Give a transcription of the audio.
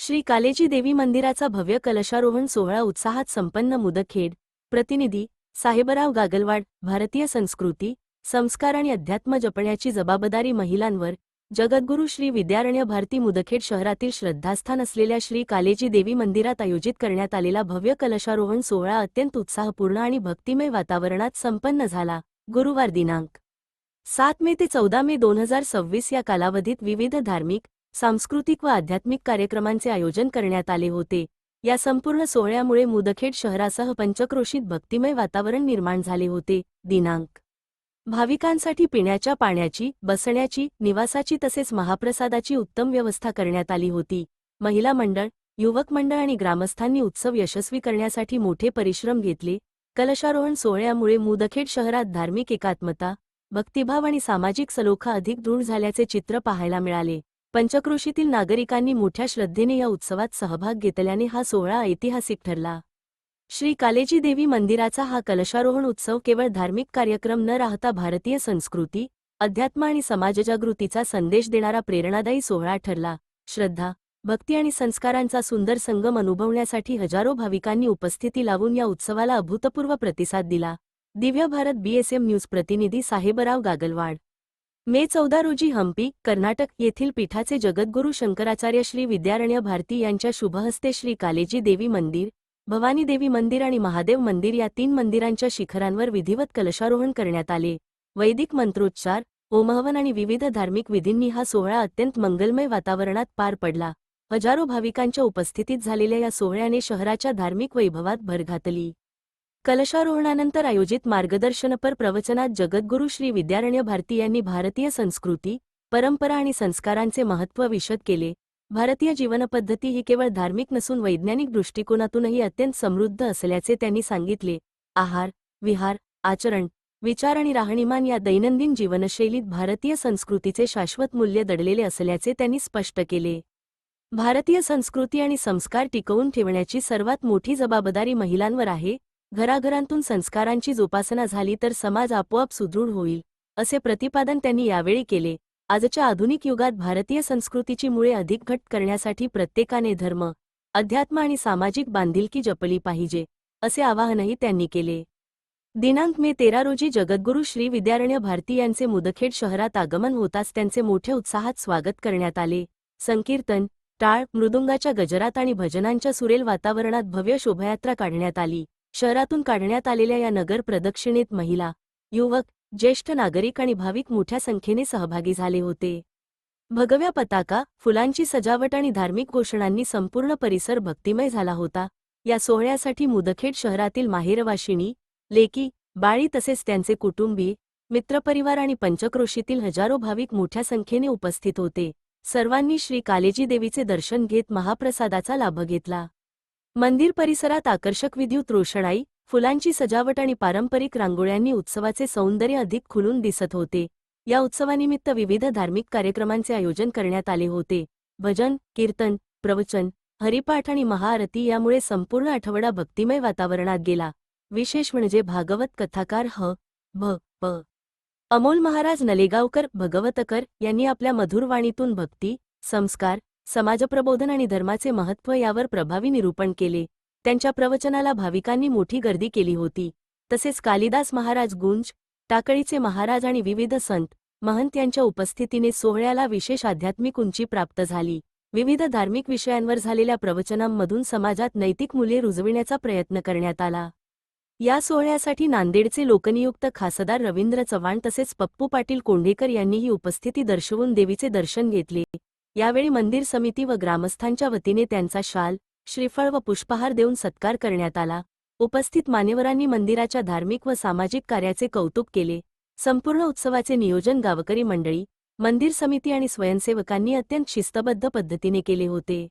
श्री कालेजी देवी मंदिराचा भव्य कलशारोहण सोहळा उत्साहात संपन्न. मुदखेड प्रतिनिधी साहेबराव गागलवाड. भारतीय संस्कृती, संस्कार आणि अध्यात्म जपण्याची जबाबदारी महिलांवर. जगद्गुरू श्री विद्यारण्य भारती. मुदखेड शहरातील श्रद्धास्थान असलेल्या श्री कालेजी देवी मंदिरात आयोजित करण्यात आलेला भव्य कलशारोहण सोहळा अत्यंत उत्साहपूर्ण आणि भक्तिमय वातावरणात संपन्न झाला. गुरुवार दिनांक 7 मे ते 14 मे 2026 या कालावधीत विविध धार्मिक, सांस्कृतिक व आध्यात्मिक कार्यक्रमांचे आयोजन करण्यात आले होते. या संपूर्ण सोहळ्यामुळे मुदखेड शहरासह पंचक्रोशीत भक्तिमय वातावरण निर्माण झाले होते. दिनांक भाविकांसाठी पिण्याच्या पाण्याची, बसण्याची, निवासाची तसेच महाप्रसादाची उत्तम व्यवस्था करण्यात आली होती. महिला मंडळ, युवक मंडळ आणि ग्रामस्थांनी उत्सव यशस्वी करण्यासाठी मोठे परिश्रम घेतले. कलशारोहण सोहळ्यामुळे मुदखेड शहरात धार्मिक एकात्मता, भक्तिभाव आणि सामाजिक सलोखा अधिक दृढ झाल्याचे चित्र पाहायला मिळाले. पंचक्रोशीतील नागरिकांनी मोठ्या श्रद्धेने या उत्सवात सहभाग घेतल्याने हा सोहळा ऐतिहासिक ठरला. श्री कालेजी देवी मंदिराचा हा कलशारोहण उत्सव केवळ धार्मिक कार्यक्रम न राहता भारतीय संस्कृती, अध्यात्म आणि समाजजागृतीचा संदेश देणारा प्रेरणादायी सोहळा ठरला. श्रद्धा, भक्ती आणि संस्कारांचा सुंदर संगम अनुभवण्यासाठी हजारो भाविकांनी उपस्थिती लावून या उत्सवाला अभूतपूर्व प्रतिसाद दिला. दिव्य भारत BSM न्यूज प्रतिनिधी साहेबराव गागलवाड. मे 14 रोजी हंपी, कर्नाटक येथील पीठाचे जगद्गुरू शंकराचार्य श्री विद्यारण्य भारती यांच्या शुभहस्ते श्री कालेजी देवी मंदिर, भवानी देवी मंदिर आणि महादेव मंदिर या 3 मंदिरांच्या शिखरांवर विधिवत कलशारोहण करण्यात आले. वैदिक मंत्रोच्चार, होमहवन आणि विविध धार्मिक विधींनी हा सोहळा अत्यंत मंगलमय वातावरणात पार पडला. हजारो भाविकांच्या उपस्थितीत झालेल्या या सोहळ्याने शहराच्या धार्मिक वैभवात भर घातली. कलशारोहणानंतर आयोजित मार्गदर्शनपर प्रवचनात जगद्गुरू श्री विद्यारण्य भारती यांनी भारतीय संस्कृती, परंपरा आणि संस्कारांचे महत्त्व विशद केले. भारतीय जीवनपद्धती ही केवळ धार्मिक नसून वैज्ञानिक दृष्टिकोनातूनही अत्यंत समृद्ध असल्याचे त्यांनी सांगितले. आहार, विहार, आचरण, विचार आणि राहणीमान या दैनंदिन जीवनशैलीत भारतीय संस्कृतीचे शाश्वत मूल्य दडलेले असल्याचे त्यांनी स्पष्ट केले. भारतीय संस्कृती आणि संस्कार टिकवून ठेवण्याची सर्वात मोठी जबाबदारी महिलांवर आहे. घराघरांतून संस्कारांची जोपासना झाली तर समाज आपोआप सुदृढ होईल, असे प्रतिपादन त्यांनी यावेळी केले. आजच्या आधुनिक युगात भारतीय संस्कृतीची मुळे अधिक घट्ट करण्यासाठी प्रत्येकाने धर्म, अध्यात्म आणि सामाजिक बांधिलकी जपली पाहिजे, असे आवाहनही त्यांनी केले. दिनांक मे 13 रोजी जगद्गुरू श्री विद्यारण्य भारती यांचे मुदखेड शहरात आगमन होताच त्यांचे मोठ्या उत्साहात स्वागत करण्यात आले. संकीर्तन, टाळ, मृदुंगाच्या गजरात आणि भजनांच्या सुरेल वातावरणात भव्य शोभायात्रा काढण्यात आली. शहरातून काढण्यात आलेल्या या नगर प्रदक्षिणेत महिला, युवक, ज्येष्ठ नागरिक आणि भाविक मोठ्या संख्येने सहभागी झाले होते. भगव्या पताका, फुलांची सजावट आणि धार्मिक घोषणांनी संपूर्ण परिसर भक्तिमय झाला होता. या सोहळ्यासाठी मुदखेड शहरातील माहेरवाशिणी, लेकी, बाळी तसेच त्यांचे कुटुंबीय, मित्रपरिवार आणि पंचक्रोशीतील हजारो भाविक मोठ्या संख्येने उपस्थित होते. सर्वांनी श्री कालेजी देवीचे दर्शन घेत महाप्रसादाचा लाभ घेतला. मंदिर परिसरात आकर्षक विद्युत रोषणाई, फुलांची सजावट आणि पारंपरिक रांगोळ्यांनी उत्सवाचे सौंदर्य अधिक खुलून दिसत होते. या उत्सवानिमित्त विविध धार्मिक कार्यक्रमांचे आयोजन करण्यात आले होते. भजन, कीर्तन, प्रवचन, हरिपाठ आणि महाआरती यामुळे संपूर्ण आठवडा भक्तिमय वातावरणात गेला. विशेष म्हणजे भागवत कथाकार भ. अमोल महाराज नलेगावकर भगवतकर यांनी आपल्या मधुर वाणीतून भक्ती, संस्कार, समाजप्रबोधन आणि धर्माचे महत्त्व यावर प्रभावी निरूपण केले. त्यांच्या प्रवचनाला भाविकांनी मोठी गर्दी केली होती. तसेच कालिदास महाराज गुंज, टाकळीचे महाराज आणि विविध संत, महंत यांच्या उपस्थितीने सोहळ्याला विशेष आध्यात्मिक उंची प्राप्त झाली. विविध धार्मिक विषयांवर झालेल्या प्रवचनांमधून समाजात नैतिक मूल्ये रुजविण्याचा प्रयत्न करण्यात आला. या सोहळ्यासाठी नांदेडचे लोकनियुक्त खासदार रवींद्र चव्हाण तसेच पप्पू पाटील कोंढेकर यांनीही उपस्थिती दर्शवून देवीचे दर्शन घेतले. यावेळी मंदिर समिती व ग्रामस्थांच्या वतीने त्यांचा शाल, श्रीफळ व पुष्पहार देऊन सत्कार करण्यात आला. उपस्थित मान्यवरांनी मंदिराच्या धार्मिक व सामाजिक कार्याचे कौतुक केले. संपूर्ण उत्सवाचे नियोजन गावकरी मंडळी, मंदिर समिती आणि स्वयंसेवकांनी अत्यंत शिस्तबद्ध पद्धतीने केले होते.